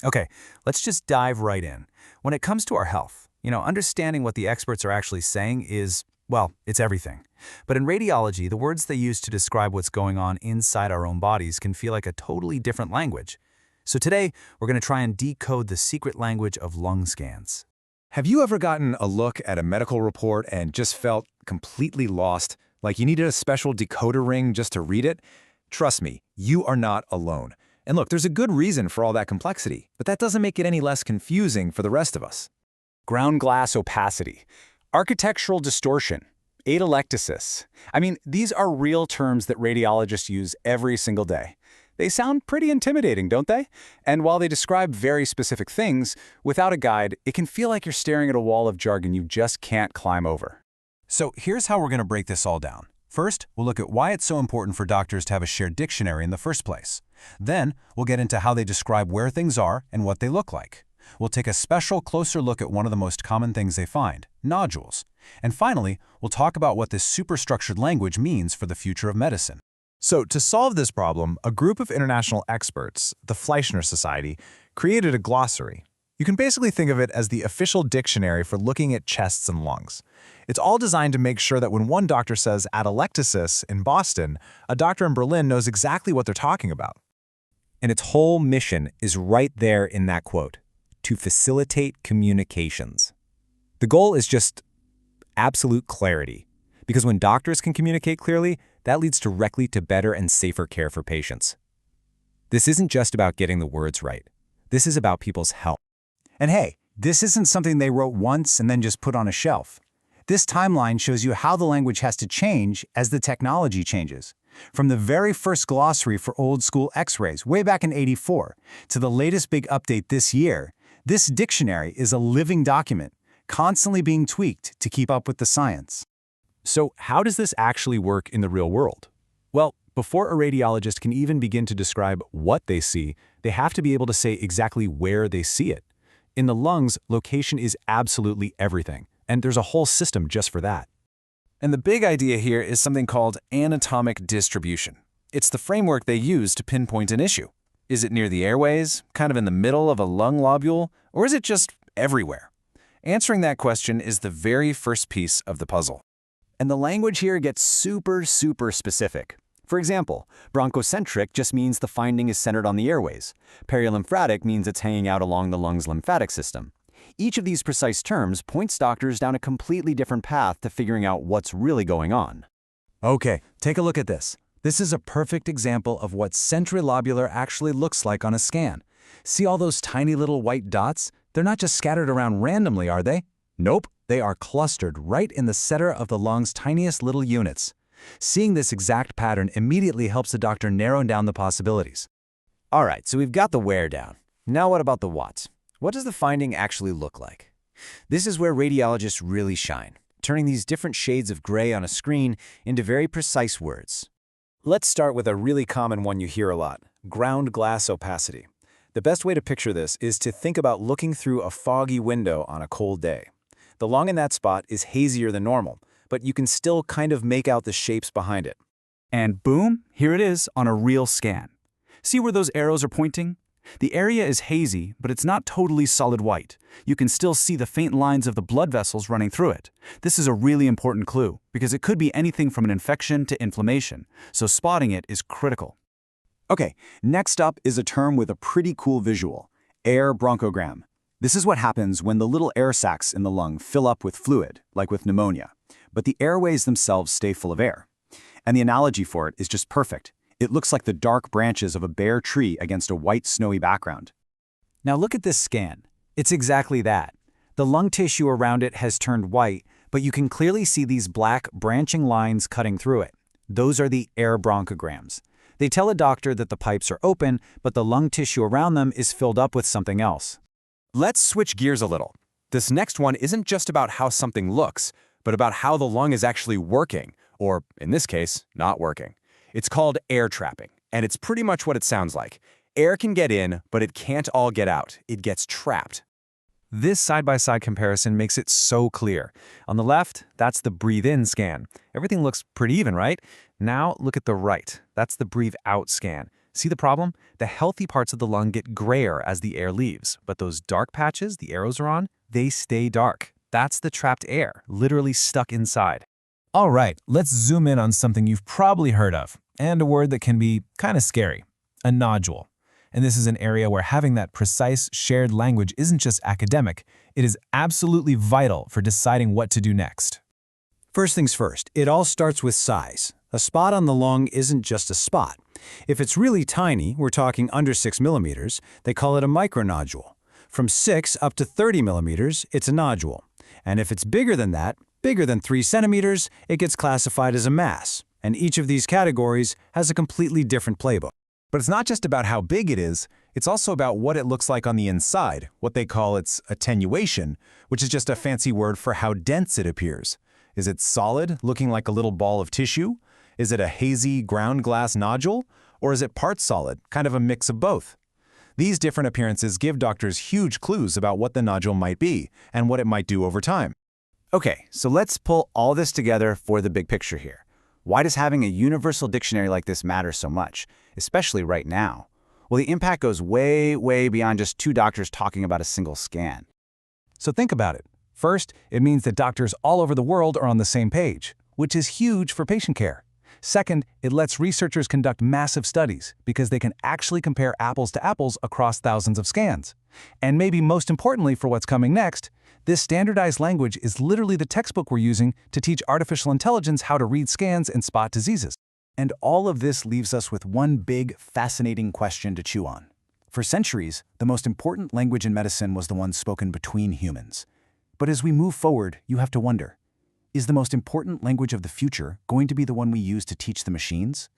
Okay, let's just dive right in. When it comes to our health, understanding what the experts are actually saying is, well, it's everything. But in radiology, the words they use to describe what's going on inside our own bodies can feel like a totally different language. So today, we're going to try and decode the secret language of lung scans. Have you ever gotten a look at a medical report and just felt completely lost, like you needed a special decoder ring just to read it? Trust me, you are not alone. And look, there's a good reason for all that complexity, but that doesn't make it any less confusing for the rest of us. Ground glass opacity, architectural distortion, atelectasis. These are real terms that radiologists use every single day. They sound pretty intimidating, don't they? And while they describe very specific things, without a guide, it can feel like you're staring at a wall of jargon you just can't climb over. So here's how we're going to break this all down. First, we'll look at why it's so important for doctors to have a shared dictionary in the first place. Then, we'll get into how they describe where things are and what they look like. We'll take a special closer look at one of the most common things they find, nodules. And finally, we'll talk about what this superstructured language means for the future of medicine. So to solve this problem, a group of international experts, the Fleischner Society, created a glossary. You can basically think of it as the official dictionary for looking at chests and lungs. It's all designed to make sure that when one doctor says atelectasis in Boston, a doctor in Berlin knows exactly what they're talking about. And its whole mission is right there in that quote, to facilitate communications. The goal is just absolute clarity, because when doctors can communicate clearly, that leads directly to better and safer care for patients. This isn't just about getting the words right. This is about people's health. And hey, this isn't something they wrote once and then just put on a shelf. This timeline shows you how the language has to change as the technology changes. From the very first glossary for old-school X-rays way back in '84 to the latest big update this year, this dictionary is a living document, constantly being tweaked to keep up with the science. So how does this actually work in the real world? Well, before a radiologist can even begin to describe what they see, they have to be able to say exactly where they see it. In the lungs, location is absolutely everything, and there's a whole system just for that. And the big idea here is something called anatomic distribution. It's the framework they use to pinpoint an issue. Is it near the airways, kind of in the middle of a lung lobule, or is it just everywhere? Answering that question is the very first piece of the puzzle. And the language here gets super specific. For example, bronchocentric just means the finding is centered on the airways. Perilymphatic means it's hanging out along the lung's lymphatic system. Each of these precise terms points doctors down a completely different path to figuring out what's really going on. Okay, take a look at this. This is a perfect example of what centrilobular actually looks like on a scan. See all those tiny little white dots? They're not just scattered around randomly, are they? Nope, they are clustered right in the center of the lung's tiniest little units. Seeing this exact pattern immediately helps the doctor narrow down the possibilities. All right, so we've got the where down. Now what about the what? What does the finding actually look like? This is where radiologists really shine, turning these different shades of gray on a screen into very precise words. Let's start with a really common one you hear a lot, ground glass opacity. The best way to picture this is to think about looking through a foggy window on a cold day. The lung in that spot is hazier than normal, but you can still kind of make out the shapes behind it. And boom, here it is on a real scan. See where those arrows are pointing? The area is hazy, but it's not totally solid white. You can still see the faint lines of the blood vessels running through it. This is a really important clue, because it could be anything from an infection to inflammation, so spotting it is critical. Okay, next up is a term with a pretty cool visual, air bronchogram. This is what happens when the little air sacs in the lung fill up with fluid, like with pneumonia, but the airways themselves stay full of air. And the analogy for it is just perfect. It looks like the dark branches of a bare tree against a white, snowy background. Now look at this scan. It's exactly that. The lung tissue around it has turned white, but you can clearly see these black, branching lines cutting through it. Those are the air bronchograms. They tell a doctor that the pipes are open, but the lung tissue around them is filled up with something else. Let's switch gears a little. This next one isn't just about how something looks, but about how the lung is actually working, or in this case, not working. It's called air trapping, and it's pretty much what it sounds like. Air can get in, but it can't all get out. It gets trapped. This side-by-side comparison makes it so clear. On the left, that's the breathe-in scan. Everything looks pretty even, right? Now look at the right. That's the breathe-out scan. See the problem? The healthy parts of the lung get grayer as the air leaves, but those dark patches the arrows are on, they stay dark. That's the trapped air, literally stuck inside. All right, let's zoom in on something you've probably heard of, and a word that can be kind of scary, a nodule. And this is an area where having that precise, shared language isn't just academic, it is absolutely vital for deciding what to do next. First things first, it all starts with size. A spot on the lung isn't just a spot. If it's really tiny, we're talking under 6 millimeters, they call it a micronodule. From 6 up to 30 millimeters, it's a nodule. And if it's bigger than that, bigger than 3 centimeters, it gets classified as a mass. And each of these categories has a completely different playbook. But it's not just about how big it is, it's also about what it looks like on the inside, what they call its attenuation, which is just a fancy word for how dense it appears. Is it solid, looking like a little ball of tissue? Is it a hazy ground glass nodule? Or is it part solid, kind of a mix of both? These different appearances give doctors huge clues about what the nodule might be and what it might do over time. Okay, so let's pull all this together for the big picture here. Why does having a universal dictionary like this matter so much, especially right now? Well, the impact goes way, way beyond just two doctors talking about a single scan. So think about it. First, it means that doctors all over the world are on the same page, which is huge for patient care. Second, it lets researchers conduct massive studies because they can actually compare apples to apples across thousands of scans. And maybe most importantly for what's coming next, this standardized language is literally the textbook we're using to teach artificial intelligence how to read scans and spot diseases. And all of this leaves us with one big, fascinating question to chew on. For centuries, the most important language in medicine was the one spoken between humans. But as we move forward, you have to wonder, is the most important language of the future going to be the one we use to teach the machines?